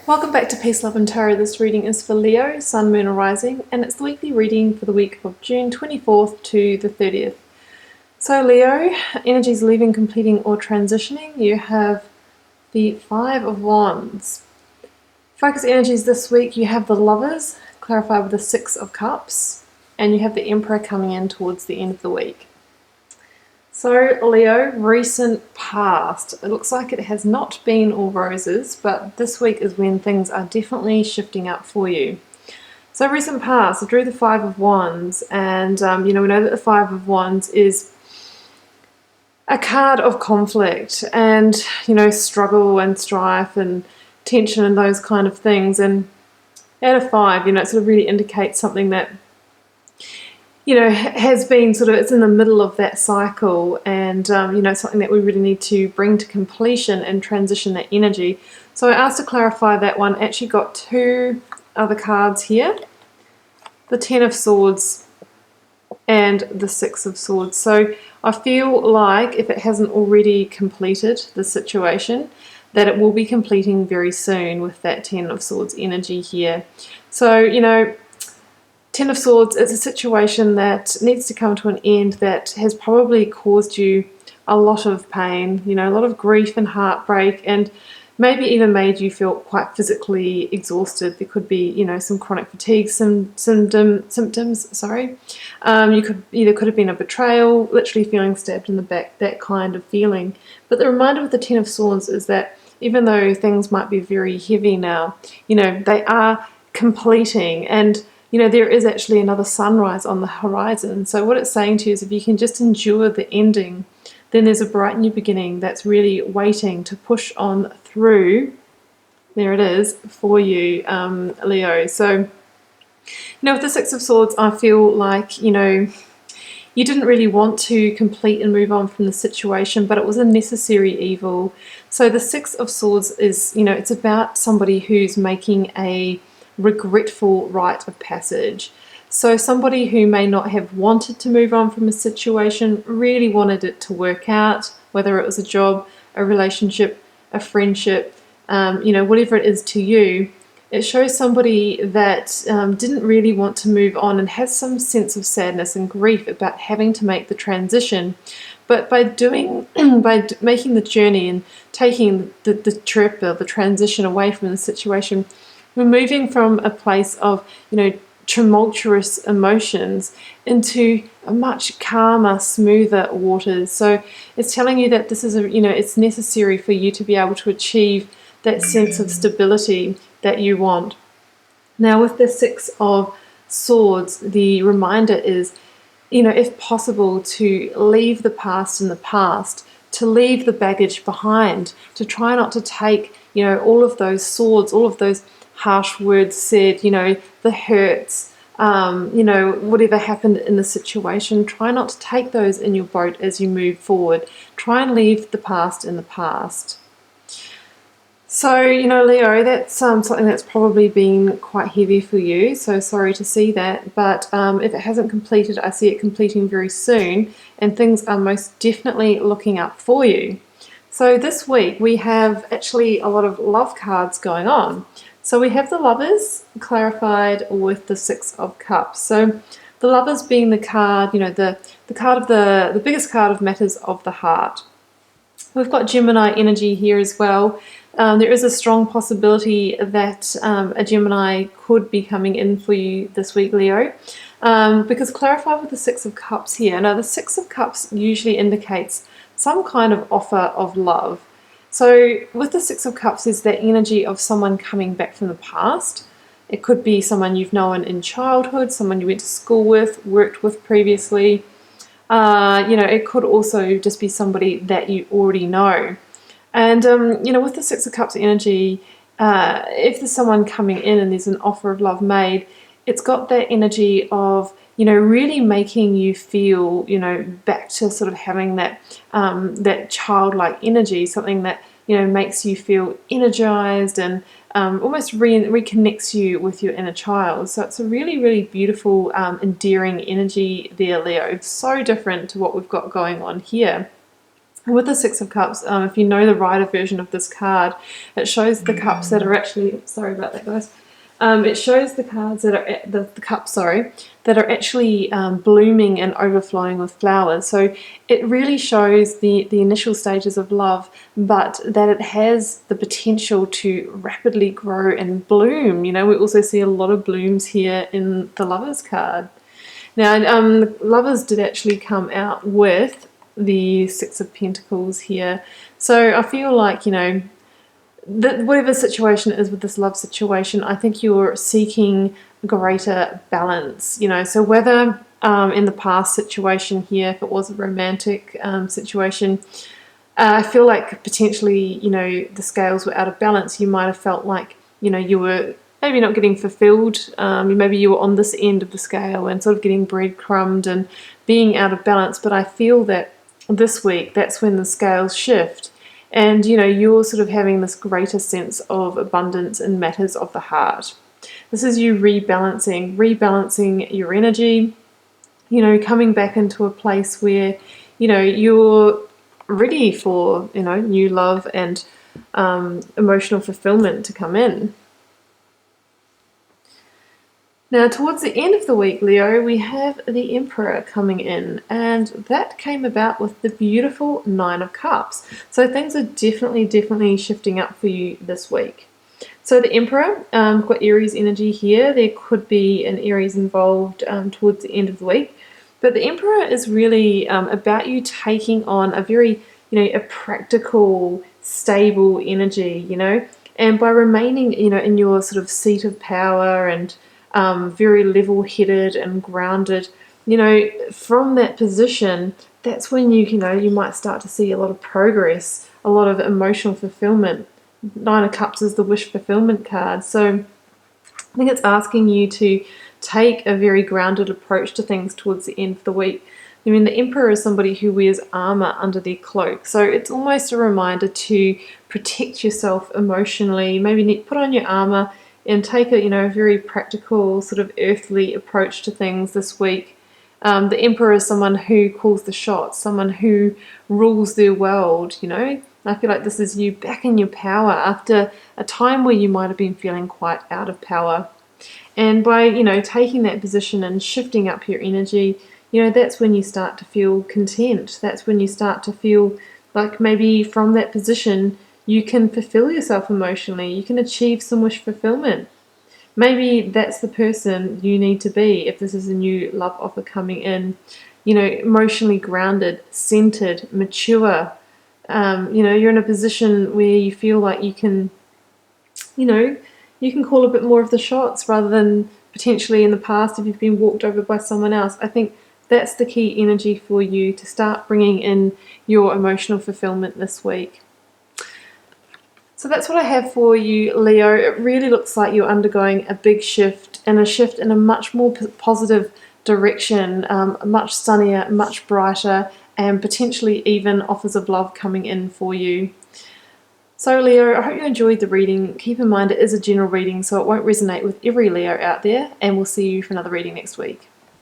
Welcome back to Peace, Love and Tarot. This reading is for Leo, Sun, Moon or Rising, and it's the weekly reading for the week of June 24th to the 30th. So Leo, energies leaving, completing or transitioning. You have the Five of Wands. Focus energies this week, you have the Lovers, clarified with the Six of Cups, and you have the Emperor coming in towards the end of the week. So Leo, recent past. It looks like it has not been all roses, but this week is when things are definitely shifting up for you. So recent past, I drew the Five of Wands, and we know that the Five of Wands is a card of conflict and, struggle and strife and tension and those kind of things. And at a five, it sort of really indicates something that has been it's in the middle of that cycle, and something that we really need to bring to completion and transition that energy. So I asked to clarify that one. Actually got two other cards here, the Ten of Swords and the Six of Swords. So I feel like if it hasn't already completed the situation, that it will be completing very soon with that Ten of Swords energy here. So, Ten of Swords is a situation that needs to come to an end that has probably caused you a lot of pain, a lot of grief and heartbreak, and maybe even made you feel quite physically exhausted. There could be, some chronic fatigue symptoms. You could have been a betrayal, literally feeling stabbed in the back, that kind of feeling. But the reminder with the Ten of Swords is that even though things might be very heavy now, they are completing, and there is actually another sunrise on the horizon. So what it's saying to you is if you can just endure the ending, then there's a bright new beginning that's really waiting to push on through. There it is for you, Leo. So, with the Six of Swords, I feel like, you didn't really want to complete and move on from the situation, but it was a necessary evil. So the Six of Swords is, it's about somebody who's making a regretful rite of passage. So somebody who may not have wanted to move on from a situation really wanted it to work out, whether it was a job, a relationship, a friendship, whatever it is to you. It shows somebody that didn't really want to move on and has some sense of sadness and grief about having to make the transition. But by making the journey and taking the trip or the transition away from the situation, we're moving from a place of, tumultuous emotions into a much calmer, smoother waters. So it's telling you that this is it's necessary for you to be able to achieve that sense of stability that you want. Now with the Six of Swords, the reminder is, if possible, to leave the past in the past, to leave the baggage behind, to try not to take, all of those swords, all of those harsh words said, the hurts, whatever happened in the situation. Try not to take those in your boat as you move forward. Try and leave the past in the past. So, Leo, that's something that's probably been quite heavy for you, so sorry to see that, but if it hasn't completed, I see it completing very soon, and things are most definitely looking up for you. So this week we have actually a lot of love cards going on. So we have the Lovers clarified with the Six of Cups. So the Lovers being the card, the card of the biggest card of matters of the heart. We've got Gemini energy here as well. There is a strong possibility that a Gemini could be coming in for you this week, Leo, because clarified with the Six of Cups here. Now the Six of Cups usually indicates some kind of offer of love. So with the Six of Cups is that energy of someone coming back from the past. It could be someone you've known in childhood, someone you went to school with, worked with previously. It could also just be somebody that you already know. And, with the Six of Cups energy, if there's someone coming in and there's an offer of love made, it's got that energy of, really making you feel, back to sort of having that that childlike energy, something that, makes you feel energized and almost reconnects you with your inner child. So it's a really, really beautiful, endearing energy there, Leo. So different to what we've got going on here. With the Six of Cups, if you know the Rider version of this card, it shows the cups that are actually, sorry about that guys, it shows the cards that are, the cups, sorry, that are actually blooming and overflowing with flowers. So it really shows the initial stages of love, but that it has the potential to rapidly grow and bloom. We also see a lot of blooms here in the Lovers card. Now, Lovers did actually come out with the Six of Pentacles here. So I feel like, that whatever situation it is with this love situation, I think you're seeking greater balance. So whether in the past situation here, if it was a romantic situation, I feel like potentially, the scales were out of balance. You might have felt like, you were maybe not getting fulfilled. Maybe you were on this end of the scale and sort of getting breadcrumbed and being out of balance. But I feel that this week, that's when the scales shift. And, you're sort of having this greater sense of abundance in matters of the heart. This is you rebalancing your energy, coming back into a place where, you're ready for, new love and emotional fulfillment to come in. Now, towards the end of the week, Leo, we have the Emperor coming in, and that came about with the beautiful Nine of Cups. So things are definitely shifting up for you this week. So the Emperor, we've got Aries energy here. There could be an Aries involved towards the end of the week. But the Emperor is really about you taking on a very, a practical, stable energy, and by remaining, in your sort of seat of power and very level-headed and grounded, from that position, that's when you might start to see a lot of progress, a lot of emotional fulfillment. Nine of Cups is the wish fulfillment card, so I think it's asking you to take a very grounded approach to things towards the end of the week. The Emperor is somebody who wears armor under their cloak, so it's almost a reminder to protect yourself emotionally. Maybe put on your armor and take a very practical, sort of earthly approach to things this week. The Emperor is someone who calls the shots, someone who rules their world, I feel like this is you back in your power after a time where you might have been feeling quite out of power. And by, taking that position and shifting up your energy, that's when you start to feel content. That's when you start to feel like maybe from that position, you can fulfill yourself emotionally. You can achieve some wish fulfillment. Maybe that's the person you need to be if this is a new love offer coming in. Emotionally grounded, centered, mature. You're in a position where you feel like you can, you can call a bit more of the shots rather than potentially in the past if you've been walked over by someone else. I think that's the key energy for you to start bringing in your emotional fulfillment this week. So that's what I have for you, Leo. It really looks like you're undergoing a big shift, and a shift in a much more positive direction, much sunnier, much brighter, and potentially even offers of love coming in for you. So Leo, I hope you enjoyed the reading. Keep in mind it is a general reading, so it won't resonate with every Leo out there, and we'll see you for another reading next week.